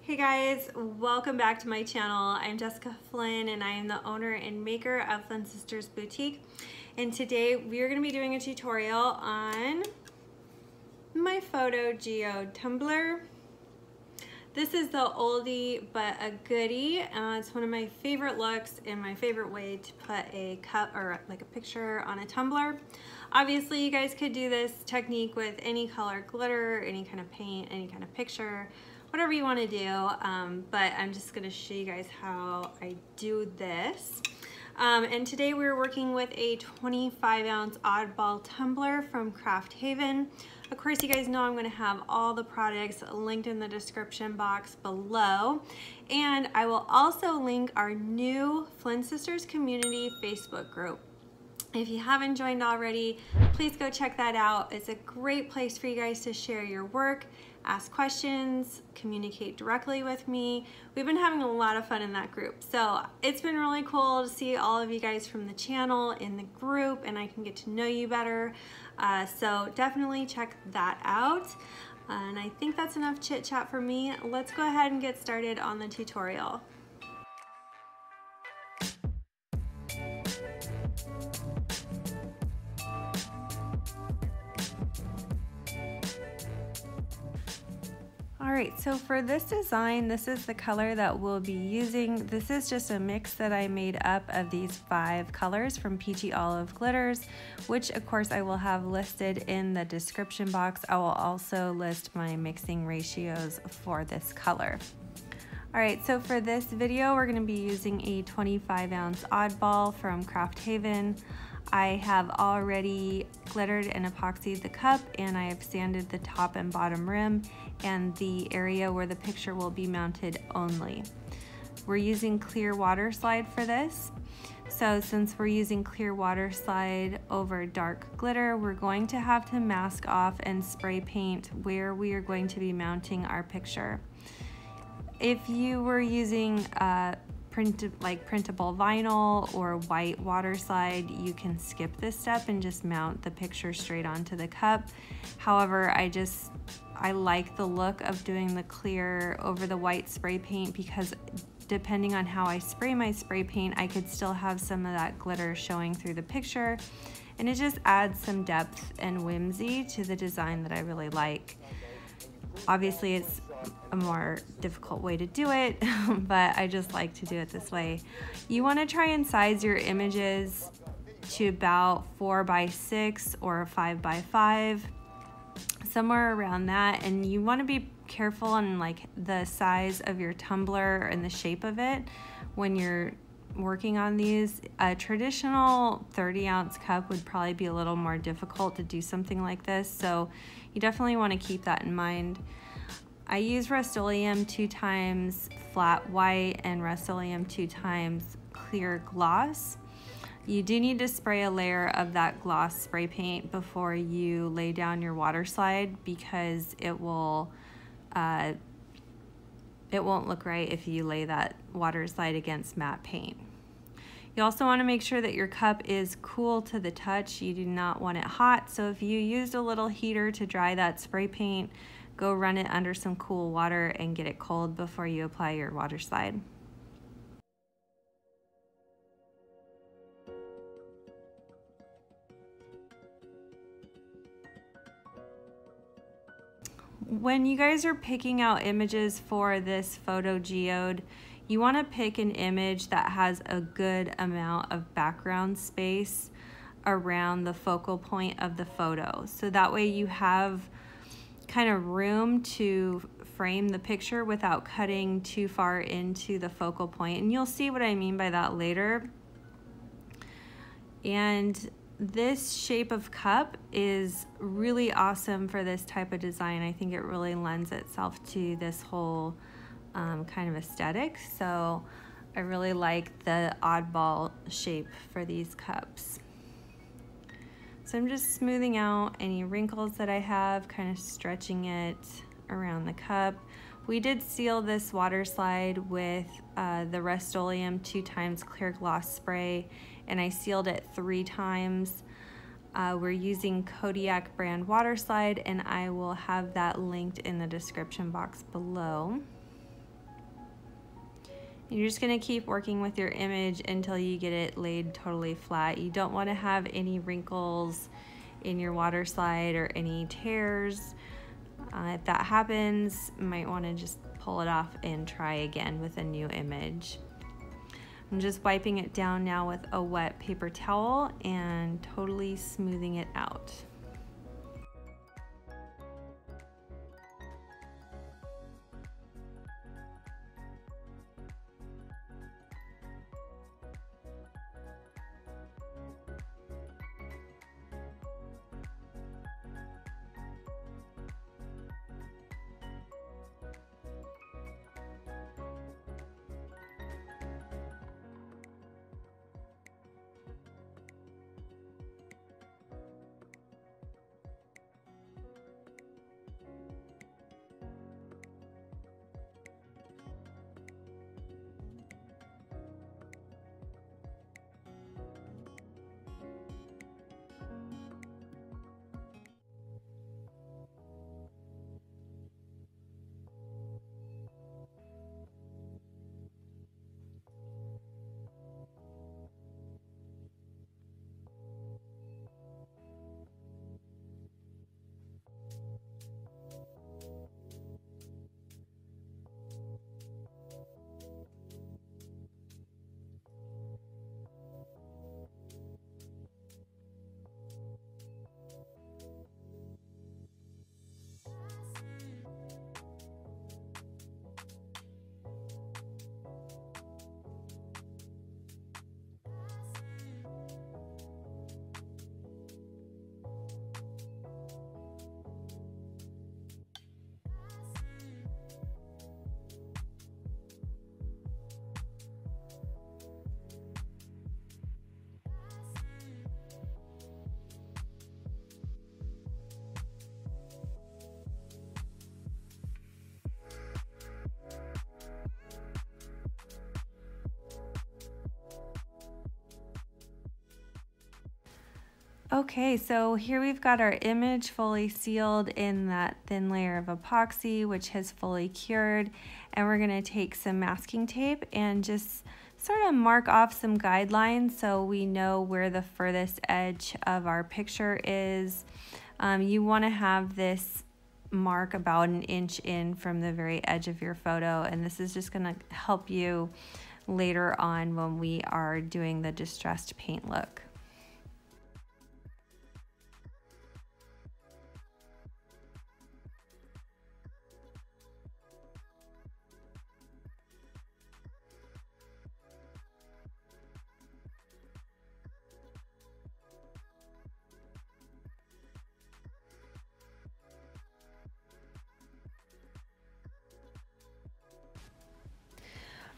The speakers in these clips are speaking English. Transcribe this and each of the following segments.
Hey guys, welcome back to my channel. I'm Jessica Flynn and I am the owner and maker of Flynn Sisters Boutique. And today we are going to be doing a tutorial on my Photo Geode Tumbler. This is the oldie but a goodie. It's one of my favorite looks and my favorite way to put a cup or like a picture on a tumbler. Obviously you guys could do this technique with any color glitter, any kind of paint, any kind of picture, whatever you want to do, but I'm just going to show you guys how I do this. And today we're working with a 25-ounce oddball tumbler from Craft Haven. Of course, you guys know I'm going to have all the products linked in the description box below, and I will also link our new Flynn Sisters Community Facebook group. If you haven't joined already, please go check that out. It's a great place for you guys to share your work, ask questions, communicate directly with me. We've been having a lot of fun in that group. So it's been really cool to see all of you guys from the channel in the group, and I can get to know you better. So definitely check that out. And I think that's enough chit chat for me. Let's go ahead and get started on the tutorial. Alright, so for this design, this is the color that we'll be using. This is just a mix that I made up of these 5 colors from Peachy Olive Glitters, which of course I will have listed in the description box. I will also list my mixing ratios for this color. Alright, so for this video, we're going to be using a 25-ounce oddball from Craft Haven. I have already glittered and epoxied the cup, and I have sanded the top and bottom rim and the area where the picture will be mounted only. We're using clear water slide for this. So since we're using clear water slide over dark glitter, we're going to have to mask off and spray paint where we are going to be mounting our picture. If you were using printable vinyl or white water slide, you can skip this step and just mount the picture straight onto the cup. However, I like the look of doing the clear over the white spray paint, because depending on how I spray my spray paint, I could still have some of that glitter showing through the picture, and it just adds some depth and whimsy to the design that I really like. Obviously it's a more difficult way to do it, but I just like to do it this way. You want to try and size your images to about 4x6 or 5x5, somewhere around that, and you want to be careful on like the size of your tumbler and the shape of it when you're working on these. A traditional 30-ounce cup would probably be a little more difficult to do something like this, so you definitely want to keep that in mind. I use Rust-Oleum 2x flat white and Rust-Oleum 2x clear gloss. You do need to spray a layer of that gloss spray paint before you lay down your water slide, because it won't look right if you lay that water slide against matte paint. You also want to make sure that your cup is cool to the touch. You do not want it hot, so if you used a little heater to dry that spray paint, go run it under some cool water and get it cold before you apply your water slide. When you guys are picking out images for this photo geode, you want to pick an image that has a good amount of background space around the focal point of the photo. So that way you have kind of room to frame the picture without cutting too far into the focal point. And you'll see what I mean by that later. And this shape of cup is really awesome for this type of design. I think it really lends itself to this whole kind of aesthetic. So I really like the oddball shape for these cups. So I'm just smoothing out any wrinkles that I have, kind of stretching it around the cup. We did seal this water slide with the Rust-Oleum 2x clear gloss spray, and I sealed it 3 times. We're using Kodiak brand water slide, and I will have that linked in the description box below. You're just gonna keep working with your image until you get it laid totally flat. You don't wanna have any wrinkles in your water slide or any tears. If that happens, you might wanna just pull it off and try again with a new image. I'm just wiping it down now with a wet paper towel and totally smoothing it out. Okay, so here we've got our image fully sealed in that thin layer of epoxy, which has fully cured. And we're gonna take some masking tape and just sort of mark off some guidelines so we know where the furthest edge of our picture is. You wanna have this mark about an inch in from the very edge of your photo, and this is just gonna help you later on when we are doing the distressed paint look.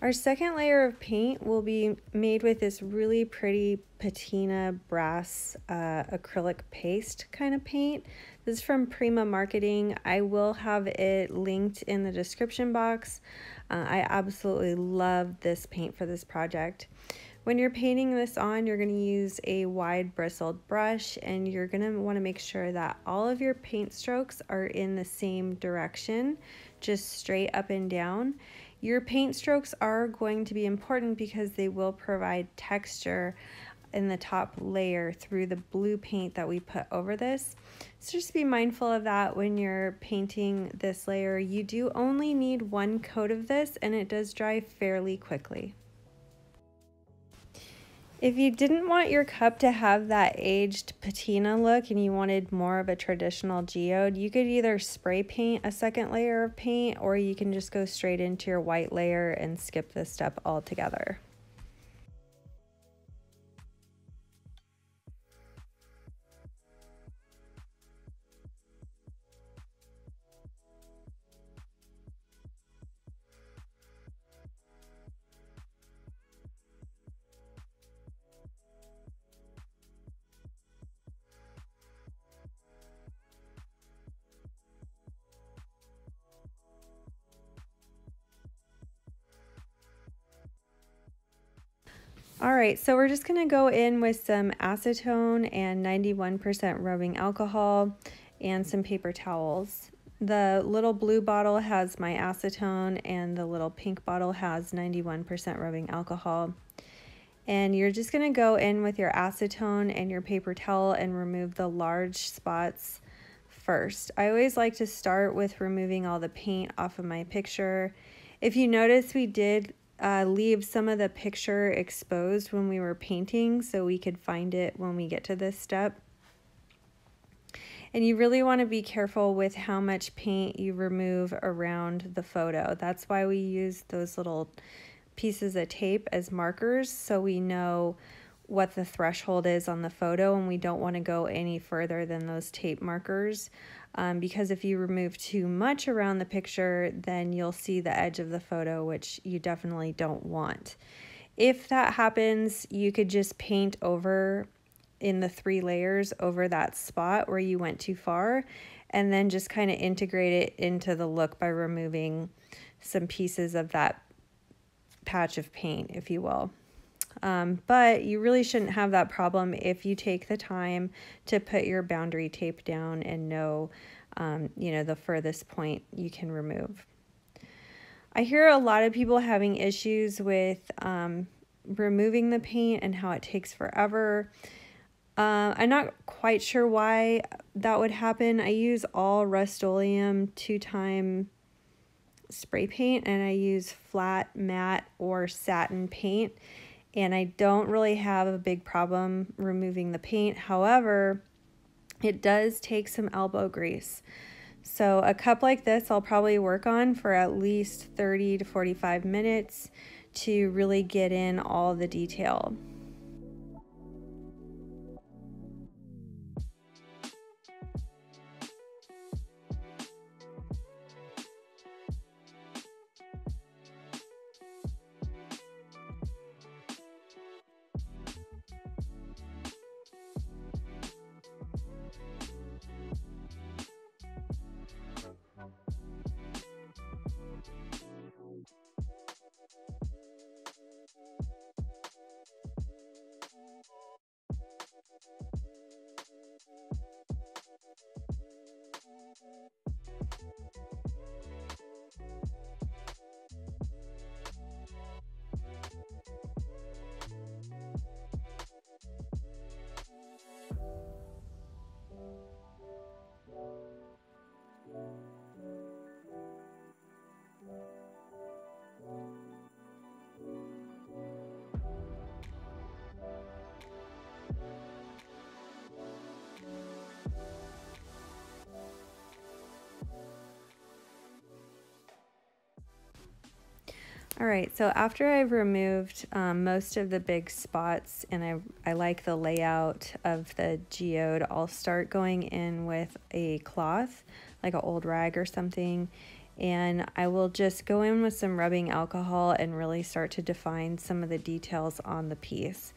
Our second layer of paint will be made with this really pretty patina brass acrylic paste kind of paint. This is from Prima Marketing. I will have it linked in the description box. I absolutely love this paint for this project. When you're painting this on, you're going to use a wide bristled brush, and you're going to want to make sure that all of your paint strokes are in the same direction, just straight up and down. Your paint strokes are going to be important because they will provide texture in the top layer through the blue paint that we put over this. So just be mindful of that when you're painting this layer. You do only need one coat of this, and it does dry fairly quickly. If you didn't want your cup to have that aged patina look and you wanted more of a traditional geode, you could either spray paint a second layer of paint, or you can just go straight into your white layer and skip this step altogether. All right, so we're just gonna go in with some acetone and 91% rubbing alcohol and some paper towels. The little blue bottle has my acetone and the little pink bottle has 91% rubbing alcohol. And you're just going to go in with your acetone and your paper towel and remove the large spots first. I always like to start with removing all the paint off of my picture. If you notice, we did leave some of the picture exposed when we were painting so we could find it when we get to this step. And you really want to be careful with how much paint you remove around the photo. That's why we use those little pieces of tape as markers so we know what the threshold is on the photo, and we don't want to go any further than those tape markers, because if you remove too much around the picture, then you'll see the edge of the photo, which you definitely don't want. If that happens, you could just paint over in the 3 layers over that spot where you went too far, and then just kind of integrate it into the look by removing some pieces of that patch of paint, if you will. But you really shouldn't have that problem if you take the time to put your boundary tape down and know, you know, the furthest point you can remove. I hear a lot of people having issues with removing the paint and how it takes forever. I'm not quite sure why that would happen. I use all Rust-Oleum 2-time spray paint, and I use flat, matte, or satin paint, and I don't really have a big problem removing the paint. However, it does take some elbow grease. So a cup like this I'll probably work on for at least 30 to 45 minutes to really get in all the detail. All right, so after I've removed most of the big spots and I like the layout of the geode, I'll start going in with a cloth, like an old rag or something, and I will just go in with some rubbing alcohol and really start to define some of the details on the piece.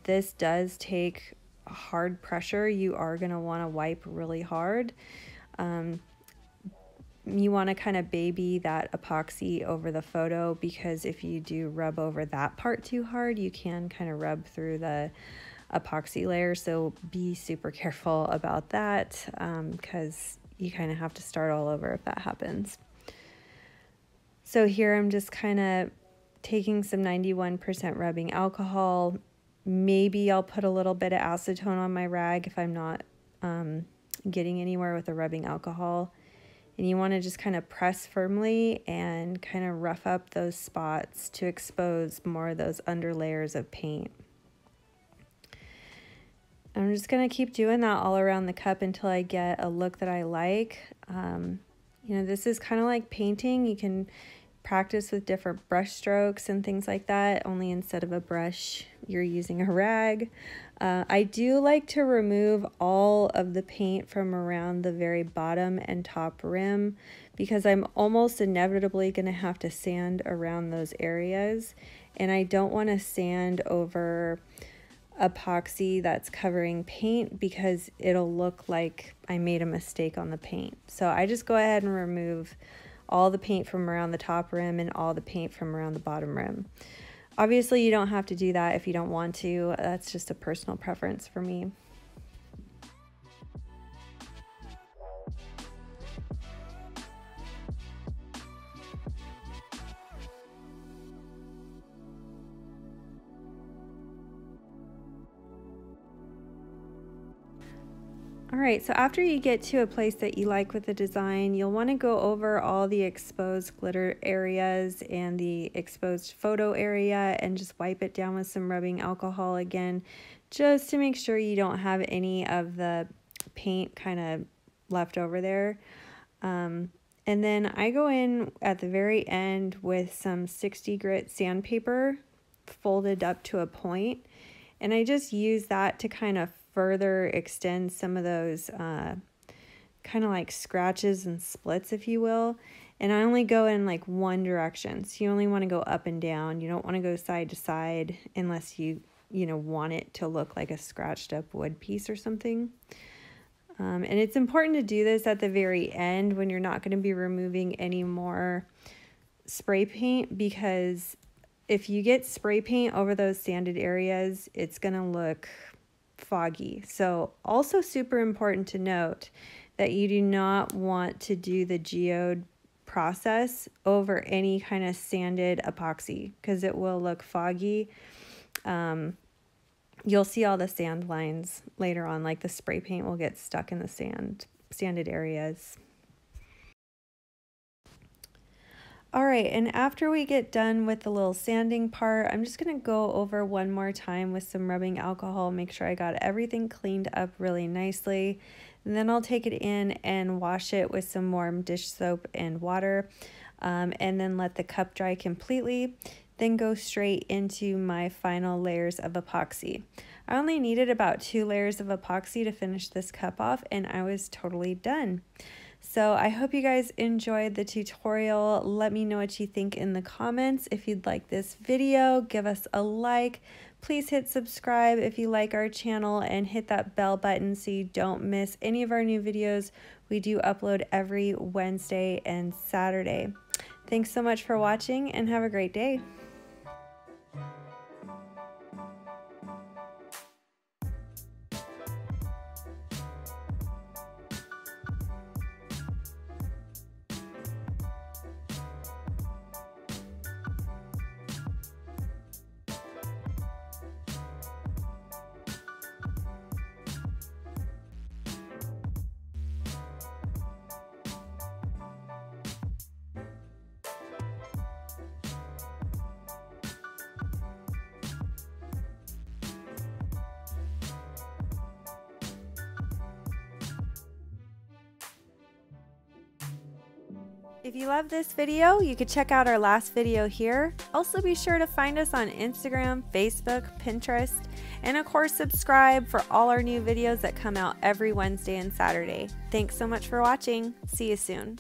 This does take hard pressure. You are going to want to wipe really hard. You want to kind of baby that epoxy over the photo, because if you do rub over that part too hard, you can kind of rub through the epoxy layer. So be super careful about that, because you kind of have to start all over if that happens. So here I'm just kind of taking some 91% rubbing alcohol. Maybe I'll put a little bit of acetone on my rag if I'm not getting anywhere with the rubbing alcohol. And you want to just kind of press firmly and kind of rough up those spots to expose more of those under layers of paint. I'm just going to keep doing that all around the cup until I get a look that I like. You know, this is kind of like painting. You can practice with different brush strokes and things like that, only instead of a brush, you're using a rag. I do like to remove all of the paint from around the very bottom and top rim, because I'm almost inevitably going to have to sand around those areas, and I don't want to sand over epoxy that's covering paint because it'll look like I made a mistake on the paint. So I just go ahead and remove all the paint from around the top rim and all the paint from around the bottom rim. Obviously, you don't have to do that if you don't want to. That's just a personal preference for me. Alright, so after you get to a place that you like with the design, you'll want to go over all the exposed glitter areas and the exposed photo area and just wipe it down with some rubbing alcohol again, just to make sure you don't have any of the paint kind of left over there. And then I go in at the very end with some 60 grit sandpaper folded up to a point, and I just use that to kind of further extend some of those kind of like scratches and splits, if you will. And I only go in like one direction, so you only want to go up and down. You don't want to go side to side unless you want it to look like a scratched up wood piece or something. And it's important to do this at the very end when you're not going to be removing any more spray paint, because if you get spray paint over those sanded areas, it's going to look foggy. So also super important to note that you do not want to do the geode process over any kind of sanded epoxy, because it will look foggy. You'll see all the sand lines later on, like the spray paint will get stuck in the sanded areas. Alright, and after we get done with the little sanding part, I'm just going to go over one more time with some rubbing alcohol, make sure I got everything cleaned up really nicely. And then I'll take it in and wash it with some warm dish soap and water, and then let the cup dry completely. Then go straight into my final layers of epoxy. I only needed about 2 layers of epoxy to finish this cup off, and I was totally done. So I hope you guys enjoyed the tutorial. Let me know what you think in the comments. If you'd like this video, give us a like. Please hit subscribe if you like our channel, and hit that bell button so you don't miss any of our new videos. We do upload every Wednesday and Saturday. Thanks so much for watching, and have a great day. If you love this video, you could check out our last video here. Also be sure to find us on Instagram, Facebook, Pinterest, and of course subscribe for all our new videos that come out every Wednesday and Saturday. Thanks so much for watching. See you soon.